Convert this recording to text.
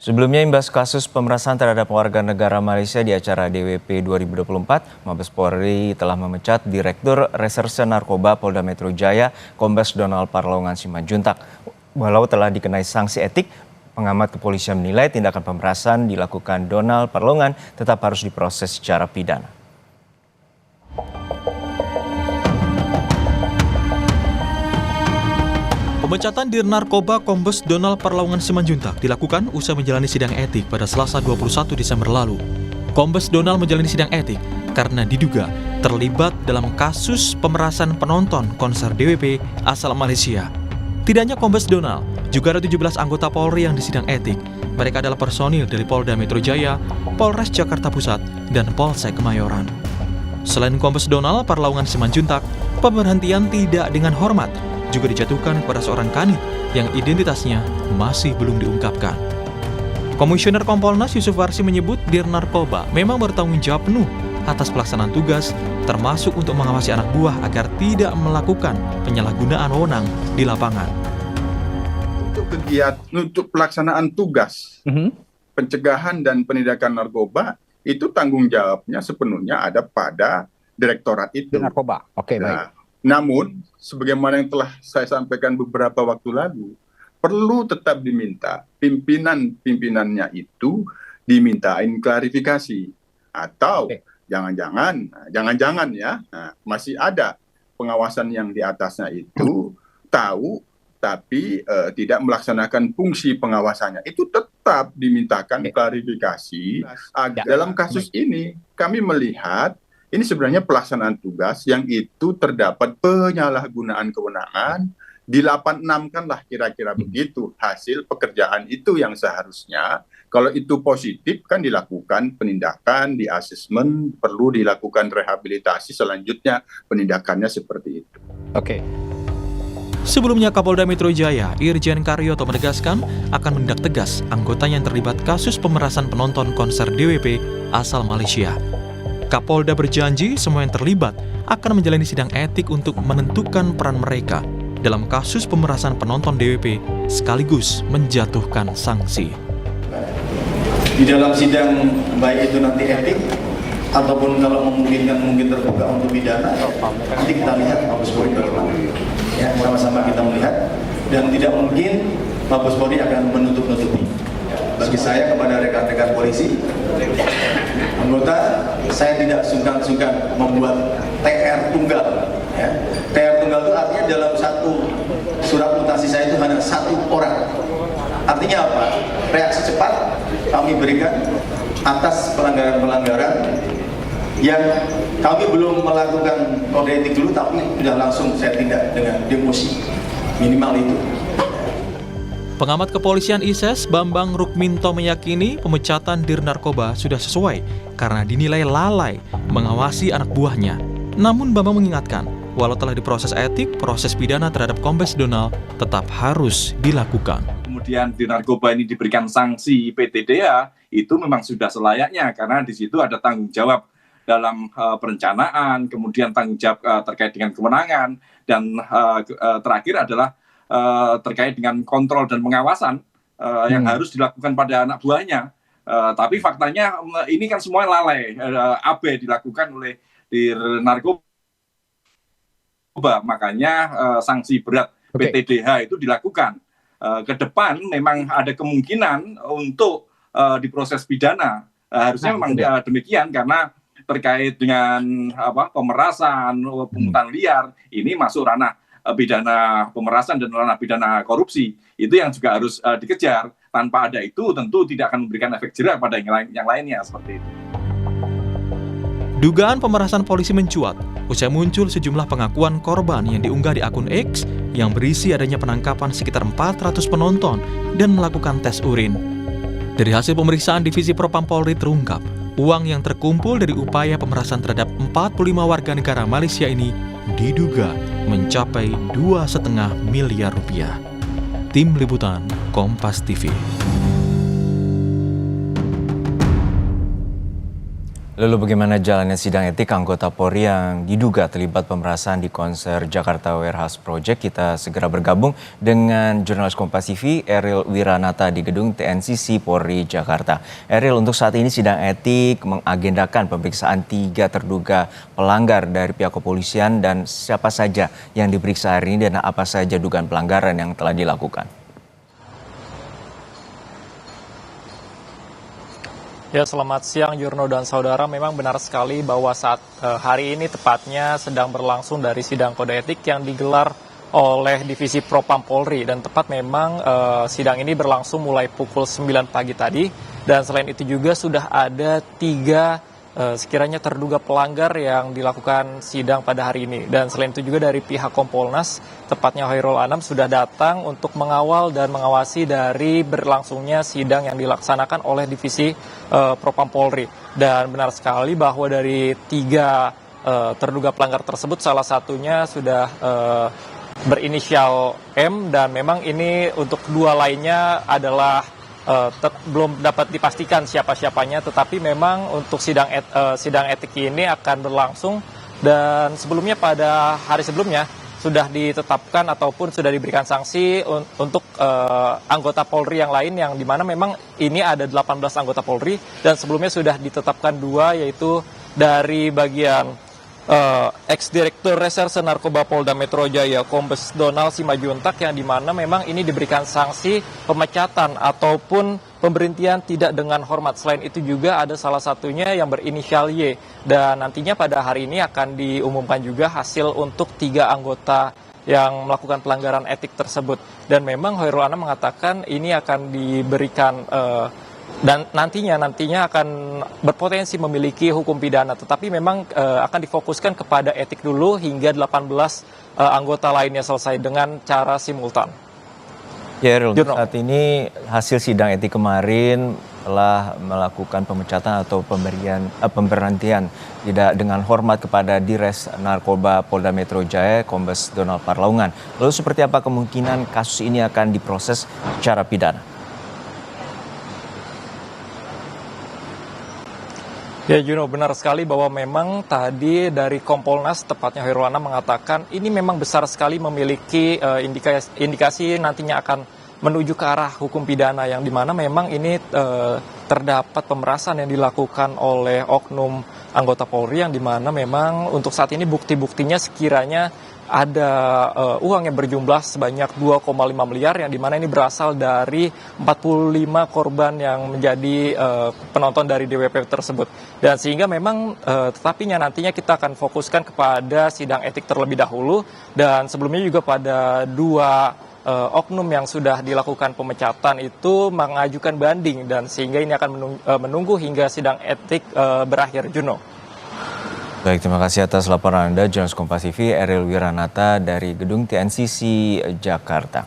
Sebelumnya imbas kasus pemerasan terhadap warga negara Malaysia di acara DWP 2024, Mabes Polri telah memecat Direktur Reserse Narkoba Polda Metro Jaya, Kombes Donald Parlongan Simanjuntak. Walau telah dikenai sanksi etik, pengamat kepolisian menilai tindakan pemerasan dilakukan Donald Parlongan tetap harus diproses secara pidana. Pemecatan Dir Narkoba Kombes Donald Parlongan Simanjuntak dilakukan usai menjalani sidang etik pada Selasa 21 Desember lalu. Kombes Donald menjalani sidang etik karena diduga terlibat dalam kasus pemerasan penonton konser DWP asal Malaysia. Tidak hanya Kombes Donald, juga ada 17 anggota Polri yang disidang etik. Mereka adalah personil dari Polda Metro Jaya, Polres Jakarta Pusat, dan Polsek Kemayoran. Selain Kombes Donald Parlongan Simanjuntak, pemberhentian tidak dengan hormat juga dijatuhkan kepada seorang kanit yang identitasnya masih belum diungkapkan. Komisioner Kompolnas Yusuf Warsi menyebut Dir Narkoba memang bertanggung jawab penuh atas pelaksanaan tugas, termasuk untuk mengawasi anak buah agar tidak melakukan penyalahgunaan wewenang di lapangan. Untuk pelaksanaan tugas, pencegahan dan penindakan narkoba, itu tanggung jawabnya sepenuhnya ada pada direktorat itu. Narkoba, oke, baik. Namun, sebagaimana yang telah saya sampaikan beberapa waktu lalu, perlu tetap diminta pimpinannya itu dimintain klarifikasi. Atau jangan-jangan ya, masih ada pengawasan yang di atasnya itu tahu tapi tidak melaksanakan fungsi pengawasannya. Itu tetap dimintakan klarifikasi. Dalam kasus ini kami melihat ini sebenarnya pelaksanaan tugas yang itu terdapat penyalahgunaan kewenangan, di 86 kan lah kira-kira begitu hasil pekerjaan itu yang seharusnya kalau itu positif kan dilakukan penindakan, di asesmen, perlu dilakukan rehabilitasi, selanjutnya penindakannya seperti itu. Oke. Sebelumnya Kapolda Metro Jaya, Irjen Karyoto menegaskan akan menindak tegas anggotanya yang terlibat kasus pemerasan penonton konser DWP asal Malaysia. Kapolda berjanji semua yang terlibat akan menjalani sidang etik untuk menentukan peran mereka dalam kasus pemerasan penonton DWP sekaligus menjatuhkan sanksi. Di dalam sidang baik itu nanti etik ataupun kalau memungkinkan mungkin terbuka untuk pidana, nanti kita lihat Mabes Polri bagaimana. Ya, sama-sama kita melihat dan tidak mungkin Mabes Polri akan menutup-nutupi. Bagi saya kepada rekan-rekan polisi, anggota, saya tidak sungkan-sungkan membuat TR tunggal. Ya. TR tunggal itu artinya dalam satu surat mutasi saya itu hanya satu orang. Artinya apa? Reaksi cepat kami berikan atas pelanggaran-pelanggaran yang kami belum melakukan kode etik dulu, tapi sudah langsung saya tindak dengan demosi. Minimal itu. Pengamat kepolisian ISES Bambang Rukminto meyakini pemecatan Dir Narkoba sudah sesuai karena dinilai lalai mengawasi anak buahnya. Namun Bambang mengingatkan, walau telah diproses etik, proses pidana terhadap Kombes Donald tetap harus dilakukan. Kemudian Dir Narkoba ini diberikan sanksi PTDH, itu memang sudah selayaknya karena di situ ada tanggung jawab dalam perencanaan, kemudian tanggung jawab terkait dengan kewenangan, dan terakhir adalah terkait dengan kontrol dan pengawasan yang harus dilakukan pada anak buahnya. Tapi faktanya ini kan semua lalai, abai dilakukan oleh Dir Narkoba. Makanya sanksi berat PTDH itu dilakukan. Ke depan memang ada kemungkinan untuk diproses pidana. Harusnya memang demikian karena terkait dengan pemerasan, pungutan liar, ini masuk ranah pidana pemerasan dan ranah pidana korupsi. Itu yang juga harus dikejar. Tanpa ada itu tentu tidak akan memberikan efek jerah pada yang lainnya seperti itu. Dugaan pemerasan polisi mencuat usai muncul sejumlah pengakuan korban yang diunggah di akun X yang berisi adanya penangkapan sekitar 400 penonton dan melakukan tes urin. Dari hasil pemeriksaan Divisi Propam Polri terungkap, uang yang terkumpul dari upaya pemerasan terhadap 45 warga negara Malaysia ini diduga mencapai 2,5 miliar rupiah. Tim Liputan Kompas TV. Lalu bagaimana jalannya sidang etik anggota Polri yang diduga terlibat pemerasan di konser Jakarta Warehouse Project? Kita segera bergabung dengan jurnalis Kompas TV Eril Wiranata di gedung TNCC Polri Jakarta. Eril, untuk saat ini sidang etik mengagendakan pemeriksaan 3 terduga pelanggar dari pihak kepolisian, dan siapa saja yang diperiksa hari ini dan apa saja dugaan pelanggaran yang telah dilakukan? Ya, selamat siang Jurno dan saudara. Memang benar sekali bahwa saat hari ini tepatnya sedang berlangsung dari sidang kode etik yang digelar oleh Divisi Propam Polri, dan tepat memang sidang ini berlangsung mulai pukul 9 pagi tadi, dan selain itu juga sudah ada 3 sekiranya terduga pelanggar yang dilakukan sidang pada hari ini. Dan selain itu juga dari pihak Kompolnas, tepatnya Khairul Anam, sudah datang untuk mengawal dan mengawasi dari berlangsungnya sidang yang dilaksanakan oleh Divisi Propam Polri. Dan benar sekali bahwa dari 3 terduga pelanggar tersebut, salah satunya sudah berinisial M, dan memang ini untuk 2 lainnya adalah belum dapat dipastikan siapa-siapanya, tetapi memang untuk sidang etik ini akan berlangsung, dan sebelumnya pada hari sebelumnya sudah ditetapkan ataupun sudah diberikan sanksi untuk anggota Polri yang lain, yang dimana memang ini ada 18 anggota Polri, dan sebelumnya sudah ditetapkan 2, yaitu dari bagian ex-direktur Reserse Narkoba Polda Metro Jaya Kombes Donald Simajuntak, yang dimana memang ini diberikan sanksi pemecatan ataupun pemberhentian tidak dengan hormat. Selain itu juga ada salah satunya yang berinisial Y, dan nantinya pada hari ini akan diumumkan juga hasil untuk 3 anggota yang melakukan pelanggaran etik tersebut. Dan memang Khairul Anam mengatakan ini akan diberikan dan nantinya akan berpotensi memiliki hukum pidana, tetapi memang akan difokuskan kepada etik dulu hingga 18 anggota lainnya selesai dengan cara simultan. Ya, Eril, saat ini hasil sidang etik kemarin telah melakukan pemecatan atau pemberhentian tidak dengan hormat kepada Dires Narkoba Polda Metro Jaya Kombes Donald Parlaungan. Lalu seperti apa kemungkinan kasus ini akan diproses secara pidana? Ya Juno, benar sekali bahwa memang tadi dari Kompolnas, tepatnya Khairul Anam, mengatakan ini memang besar sekali memiliki indikasi nantinya akan menuju ke arah hukum pidana, yang dimana memang ini terdapat pemerasan yang dilakukan oleh oknum anggota Polri, yang dimana memang untuk saat ini bukti-buktinya sekiranya ada uang yang berjumlah sebanyak 2,5 miliar, yang dimana ini berasal dari 45 korban yang menjadi penonton dari DWP tersebut. Dan sehingga memang tetapinya nantinya kita akan fokuskan kepada sidang etik terlebih dahulu, dan sebelumnya juga pada 2 oknum yang sudah dilakukan pemecatan itu mengajukan banding, dan sehingga ini akan menunggu hingga sidang etik berakhir, Juno. Baik, terima kasih atas laporan Anda, jurnalis Kompas TV Eril Wiranata dari gedung TNCC Jakarta.